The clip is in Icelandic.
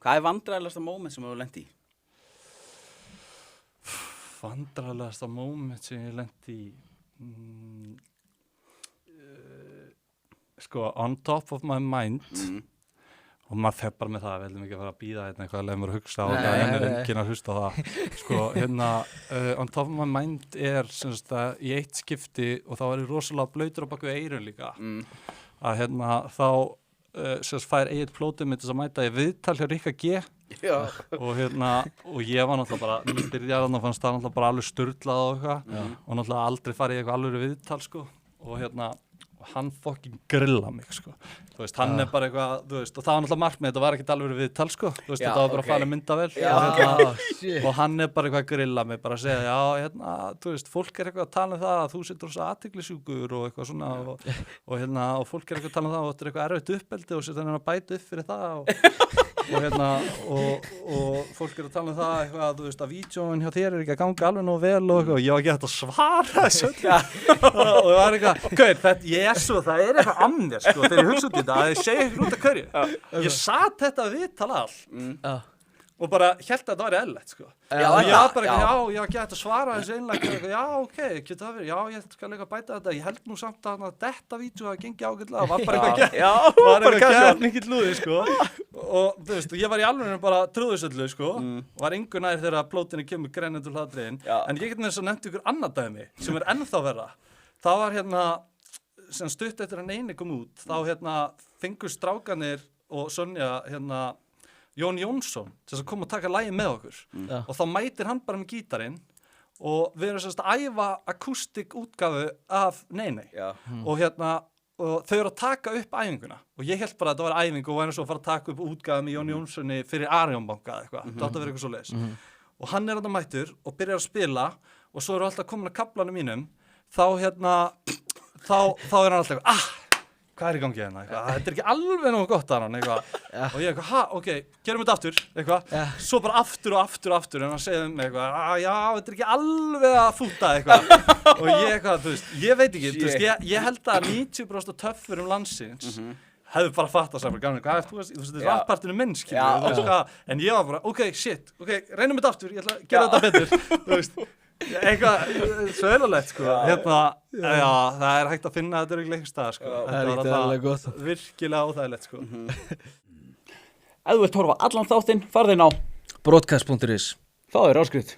Hvað vandræðalegasta moment sem þú lent í? Vandræðalegasta moment sem ég lent í sko, on top of my mind og maður fer bara með það, við heldum ekki að fara að bíða eitthvað að leiða mér að hugsa og það er enginn að hlusta á það sko, on top of my mind er semst að í eitt skipti og þá er ég rosalega blautur á baku eyrun líka að þá semst fær Egill plótið mitt þess að mæta í viðtal hjá Rikka G og ég var náttúrulega bara nýbyrjar og fannst það náttúrulega bara alveg sturlað og eitthvað og náttúrulega aldrei farið í eitthvað alveg viðtal sko og hann fucking grilla mig sko. Þú veist, hann er bara eitthvað, þú veist, og það var náttúrulega markmið, þetta var ekkert alveg viðtal sko. Þú veist, þetta var bara að fara myndavél og hann er bara eitthvað að grilla mig, bara að segja, þú veist, fólk er eitthvað að tala um það að þú setur þess athyglisjúkur og eitthvað svona og fólk er eitthvað að tala um það og þetta er eitthvað erfitt uppeldi og setur hann að bæta upp fyrir það og fólk er að tala um það eitthvað, þú veist, að vídeóin hjá þér er ekki að ganga alveg nóg vel og eitthvað og ég var ekki hægt að svara þessu og ég var eitthvað, það er eitthvað að mér sko, þegar ég hugsa út í þetta að ég segi eitthvað út af hverju ég satt þetta viðtal all og bara hélt að þetta var eðlilegt sko og ég var bara eitthvað, ég var ekki hægt að svara þessu einlega já, ok, getur það verið, já, ég skal eitthvað bæta þetta ég held nú samt að þetta vídeo að gengi ágætlega, var bara eitthvað gætningill lúði sko og þú veist, ég var í alveg bara trúðusöllu sko, var engur nær þegar plótinni kemur greinendur hlaðriðin en ég get með þess að nefndi ykkur annað dæmi sem er ennþá verra það var sem stutt eftir hann eini kom út þá fengur strákanir og Sonja Jón Jónsson til að koma og taka lagið með okkur og þá mætir hann bara með gítarinn og við erum semst að æfa akústik útgáfu af Nei og og þau eru að taka upp æfinguna og ég held bara að þetta var æfing og var svo að fara að taka upp útgáfu með Jón Jónssoni fyrir Arion banka eitthvað, þetta átti að vera eitthvað svoleiðis og hann er þarna mættur og byrjar að spila og svo eru alltaf komin að kaflanum mínum þá þá er hann alltaf hvað er í gangi hérna, þetta er ekki alveg nógu gott að hann, og ég ok, gerum þetta aftur, svo bara aftur en hann segði mig já, þetta er ekki alveg að fúta og ég þú veist, ég veit ekki, þú veist, ég held að 90% töffur landsins hefðu bara fatt að segja, hvað þú veist, þetta er rappartinu minn, en ég var bara, ok, reynum þetta aftur, ég ætla að gera þetta betur, þú veist, eitthvað svölulegt sko það er hægt að finna þetta í einhver stað sko þetta var virkilega óþægilegt sko Ef þú vilt horfa allan þáttinn farðu inn á broadcast.is þá er áskrift